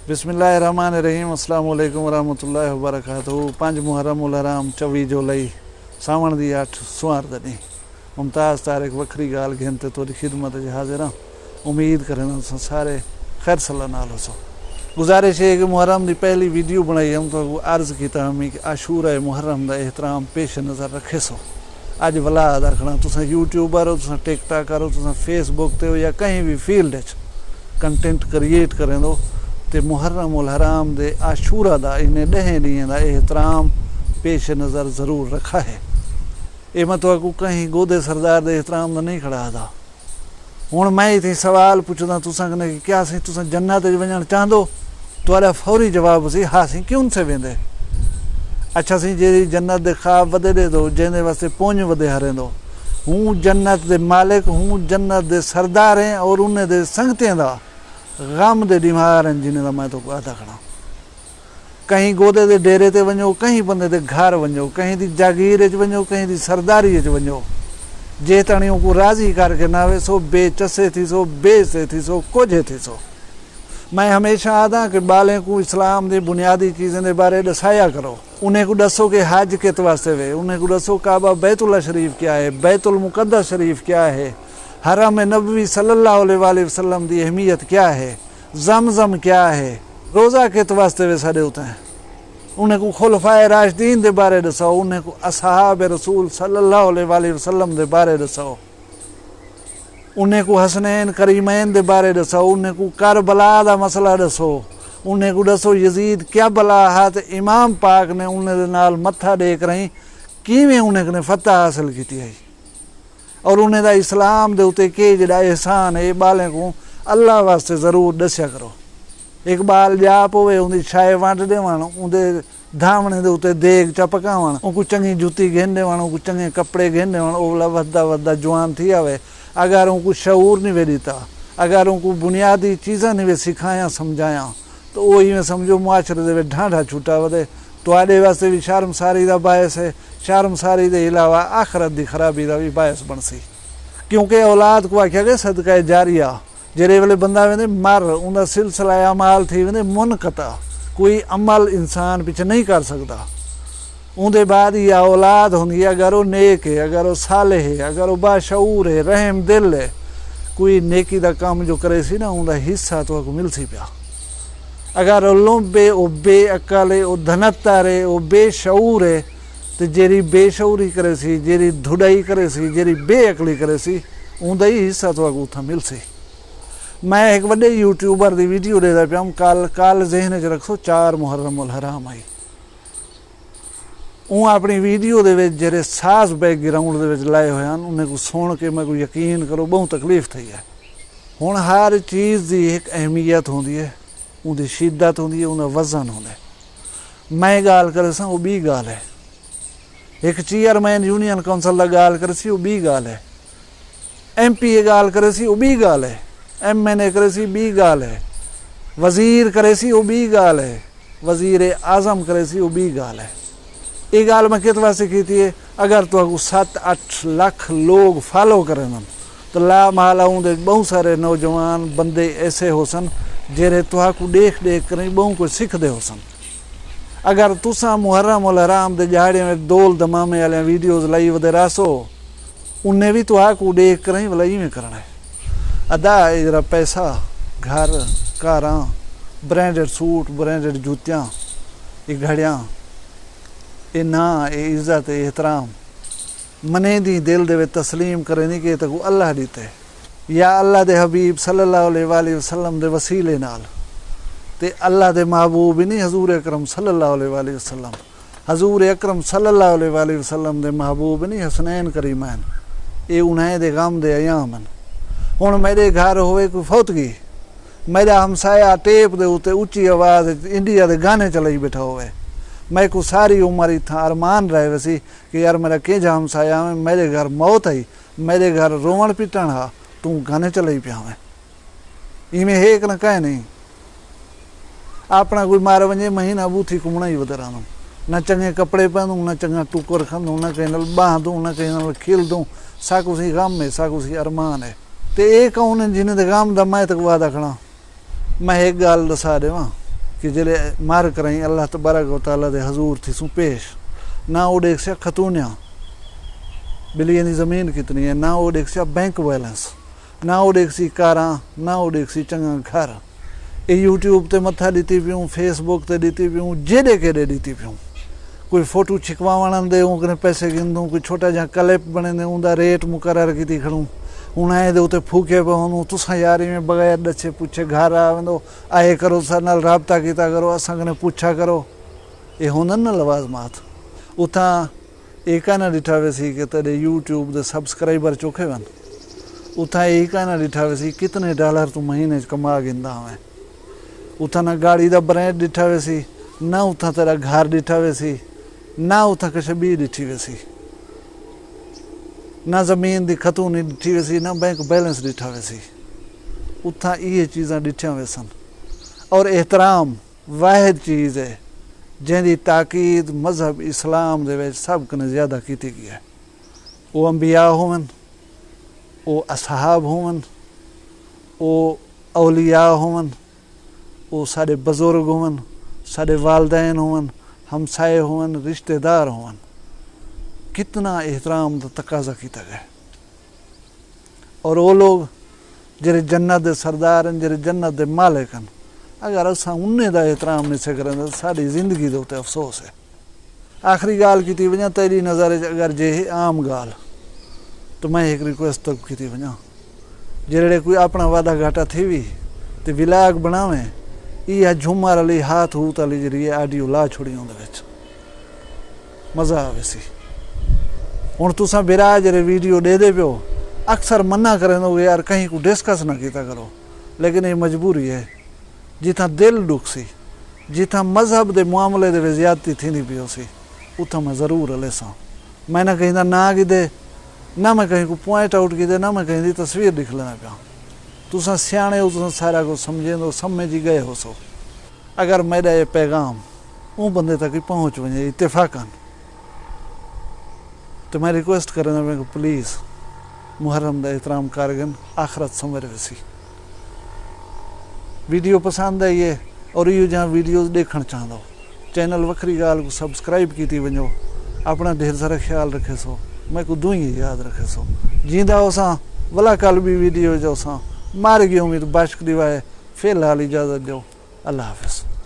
बिस्मिल्लाहिर्रहमानिर्रहीम अस्सलाम वालेकुम वरहमतुल्लाहि वबरकातुहू। 5 मुहर्रम उल हराम 24 जुलाई सावण दी 8 सुआर दा ॾींहुं मुमताज़ तारिक वखरी गाल घेन ते तोरी खिदमत च हाज़िर हां। उम्मीद करन सारे खैर सल्ला नाल हो। गुजारिश है कि मुहर्रम की पहली वीडियो बनाई हम तो अर्ज़ किया हमें कि आशूरा मुहर्रम का एहतराम पेश नज़र रखे सो। अज वला रखना तुसा यूट्यूबर हो, तुसा टिकटॉकर हो, तुसा फेसबुक ते हो या कहीं भी फील्ड कंटेंट क्रिएट करें दो तो मुहर्रम उल हराम दे आशूरा दा इन्हें 10 ॾींहं दा एहतराम पेश नज़र ज़रूर रखा है। ये मैं तो कहीं गोदे सरदार दे एहतराम दा नहीं खड़ा था। हुण मैं इत्थे सवाल पुछदा तुसां कने कि क्या सी तुसां जन्नत च वञण चाहंदो? तुहाडा फौरी जवाब सी हाँ सी क्यों से वेंदे। अच्छा सी जेरी जन्नत दे ख्वाब वधे दे दो जंहिंदे वास्ते पुंज वधे हरेंदो। हूँ जन्नत दे मालिक हूँ जन्नत दे सरदार हैं और उन्हें दे संगतें दा गम दे बीमार हैं जिन्हें दा मैं तो आदा खड़ा। कहीं गोदे दे डेरे ते वञो, कहीं बंदे दे घर वञो, कहीं दी जागीर च वञो, कहीं दी सरदारी च वञो, जे तणियों को राज़ी करके ना वे सो बेचसे थी सो बेसे थी सो कुछ थी सो। मैं हमेशा आदा कि बालें को इस्लाम दी बुनियादी चीज़ें दे बारे दसाया करो। उन्हें को दसो कि हज कित वास्ते वे, उन्हें को दसो काबा बैतुल्ला शरीफ क्या है, बैतुल मुक़द्दस शरीफ क्या है, हरम नबवी सल्लल्लाहु अलैहि वसल्लम दी अहमियत क्या है, ज़मज़म क्या है, रोज़ा कित वास्ते वे साडे उते हैं। उन्हें को खुलफाए राशिदीन दे बारे दसो, उन्हें को असहाब रसूल सल्लल्लाहु अलैहि वसल्लम दे बारे दसो, उन्हें को हसनैन करीमैन दे बारे दसो, उन्हें को करबला दा मसला दसो, उन्हें को दसो यजीद क्या बला हाथ इमाम पाक ने उन्हें दे नाल मत्था टेक रही किवें उन्हें ने फतह हासिल की है और उन्हें दा इस्लाम दे उते के जिहड़ा एहसान है बालें को अल्लाह वास्ते ज़रूर दस्या करो। एक बाल जाप होवे उन्दी छाए वंड देवण, उन्दे धामणे दे उते देग च पकावण, उनको चंगी जुत्ती घेन देवण, उनको चंगे कपड़े घेन देवण, ओला वधदा वधदा जवान थी आवे। अगर उनको शऊर नहीं वे दिता, अगर उनको बुनियादी चीज़ां नहीं वे सिखाया समझाया तो वो ही में समझो मुआशरे दे ढांढा छूटा वधे। तुहाडे वास्ते भी शर्मसारी दा बायस है, शर्मसारी दे इलावा आखरत दी खराबी दा भी बायस बनसी। क्योंकि औलाद को आख्या गया सदका जारिया, जेरे वेले बंदा वेंदे मर उनका सिलसिला अमाल थी वेंदे मुनकता, कोई अमल इंसान पिछे नहीं कर सकता। उनके बाद ही औलाद होंगी अगर वो नेक है, अगर वो साले है, अगर वो बाशऊर है, रहम दिल है, कोई नेकी का काम जो करे सी ना उनका हिस्सा तो मिल सी पिया। अगर वो लोबे वो बेअकल है, वो धनत्तर है, वो बेशऊर है तो जेरी बेशऊरी करे सी, जेरी धुड़ाई करे सी, जेरी बेअकली करे सी उनका ही हिस्सा तो उतना मिल सी। मैं एक बड़े यूट्यूबर की वीडियो देता पाया कल जहन च रखो 4 मुहर्रम उल हराम आई। वो अपनी वीडियो दे विच जेरे साज बैकग्राउंड दे विच लाए हुए हैं उन्हें को सुन के मैं को यकीन करो बहुत तकलीफ थी है। हुण हर चीज़ की एक अहमियत होंदी है, उनकी शिद्दत होंदी है, उनका वजन होंदा है। मैं गाल करे सा वो बी गाल है, एक चेयरमैन यूनियन काउंसिल का गाल करे सी वो बी गाल है, MP गाल करे सी वो बी गाल है, MNA करे सी बी गाल है, वजीर करे सी वो बी गाल है, वजीर आज़म करे सी वो बी गाल है। ये गाल मैं कित वास्ते की है, अगर तो 7-8 लाख लोग फॉलो करें तो ला माला उनके बहुत सारे नौजवान बंदे ऐसे हो सन जेरे तुहा को देख देख कर बहुत कुछ सीखते हो सन। अगर तुसा मुहर्रम उल हराम दे जहाड़े में दोल दमामे वाले वीडियोज़ लाई वधे रासो उन्हें भी तुहा को देख कर ही भलाई में करना है। अदा जरा पैसा घर कारां ब्रांडेड सूट ब्रांडेड जूतियाँ ये घड़ियाँ ये ना ये इज़्ज़त एहतराम मने दी दिल दे तस्लीम करे नहीं कि तक अल्लाह दीते या अल्लाह दे हबीब सल्लल्लाहु अलैहि वसल्लम दे वसीले नाल ते अल्लाह दे महबूब नहीं हजूर अकरम सल्लल्लाहु अलैहि वसल्लम, हजूर अकरम सल्लल्लाहु अलैहि वसल्लम दे महबूब नहीं हसनैन करीमैन ये उन्हें दे गम दे अयामन। हुण मेरे घर होवे कोई फौतगी मेरा हमसाया टेप दे उते उच्ची आवाज़ इंडिया दे गाने चलाई बैठा होवे, मैं को सारी उम्र इतना अरमान रहे वैसी कि यार मेरा के जा हमसाया में मेरे घर मौत आई, मेरे घर रोवण पिटण हा तू गाने चलाई पिया में इमें हेक न कहे नहीं। अपना कोई मार वजे महीना बूथी घूमना ही वधरा न चंगे कपड़े पहनूँ, न चंगा टुकर खंदूँ, न कहीं बांधूँ, न कहीं खिल दूँ, साकू सी गम है, साकू सी अरमान है। तो ये कौन है जिन्हें गम दा मैं तक वादा खड़ा। मैं एक गल दसा देवां कि जेले मार कराई अल्लाह तबारक व तआला दे हजूर थी सू पेश ना वो देख से खतूनिया बिलियन की ज़मीन कितनी है, ना वो देख से बैंक बैलेंस, ना वो देख सी कारा, ना वो देख सी चंगा घर। ये यूट्यूब ते मथा ॾिती पियूं, फेसबुक ते ॾिती पियूं, जेॾे केॾे ॾिती पियूं। कोई फोटो छिकवावण दे उनके पैसे गिनदूं, कोई छोटा जा क्लिप बने दे उनका रेट मुकर्रर की खड़ूं, उन्हें दे उते फूके पवंदूं, तुसां यारी में बगैर ॾसे पुछे घर आ वेंदो, आए करो सां नाल राबता कीता करो, असां कने पुछा करो। ये हुननि न लवाज़मात उतां एका न ॾिठा वेसी कि तॾे यूट्यूब दे सब्सक्राइबर चोखे वन, उतां एका न ॾिठा वेसी कितने डॉलर तू महीने कमा गिंदा हमें, उतां न गाड़ी दा ब्रांड ॾिठा वेसी, न उतां तेरा घर ॾिठा वेसी, ना उतां कुछ बी ॾिठी वेसी, ना ज़मीन दी खतूनी ॾिठी वेसी, ना बैंक बैलेंस ॾिठा वेसी। उतां इहे चीज़ां ॾिठियां वेसन। और एहतराम वाहिद चीज़ है जैंदी ताकीद मजहब इस्लाम दे विच सब कने ज़्यादा की गई है। वो अंबिया होवन, वो असहाब होवन, वो औलिया होवन, वो साडे बुजुर्ग होवन, साडे वालदैन होवन, हमसाए होवन, रिश्तेदार होवन, कितना एहतराम दा तकाजा किया गया। और वो लोग जेरे जन्नत दे सरदार हैं, जेरे जन्नत दे मालिक हैं, अगर असां उन्हें दा एहतराम नहीं से करें तो साड़ी जिंदगी दे उत्ते अफसोस है। आखिरी गाल की वजह तेरी नज़र अगर जे आम गाल तो मैं एक रिक्वेस्ट तक की वजह जेड़े कोई अपना वादा घाटा थी भी तो विलाग बनावे या झूमर वाली हाथ हूत वाली जी आडियो ला छोड़ी उहदे विच मज़ा आवे सी। हुण तुसां बिरा जेरे वीडियो दे दे पियो अक्सर मना करें दो यार कहीं को डिस्कस ना किया करो, लेकिन ये मजबूरी है। जिथा दिल दुख सी, जिथा मजहब के मामले दे ज्यादती थी पियो सी, उथा मैं ज़रूर हले सा। मैं ना कहीं ना गिदे, ना मैं कहीं को पॉइंट आउट कीदे, ना मैं कहीं की तस्वीर लिख लेना पिया। तुसां सियाणे हो, तुसां सारा कुछ समझेंदो, समझी गए हो सो। अगर मेरा ये पैगाम वो बंदे तक पहुँच वजे इत्तेफाकन तो मैं रिक्वेस्ट करें मैं प्लीज़ मुहर्रम का एहतराम कारगन आखरत समझ वैसी। वीडियो पसंद आई है और यो जहाँ वीडियोज़ देखना चाहता चैनल वखरी गाल को सब्सक्राइब की वजो, अपना ढेर सारा ख्याल रखे सो, मैं को दूँ ही याद रखे सो। जींदा हो सा भला कल भी वीडियो जो सा मार गई उम्मीद बाशक दिवाए फिलहाल इजाज़त दो। अल्लाह हाफिज़।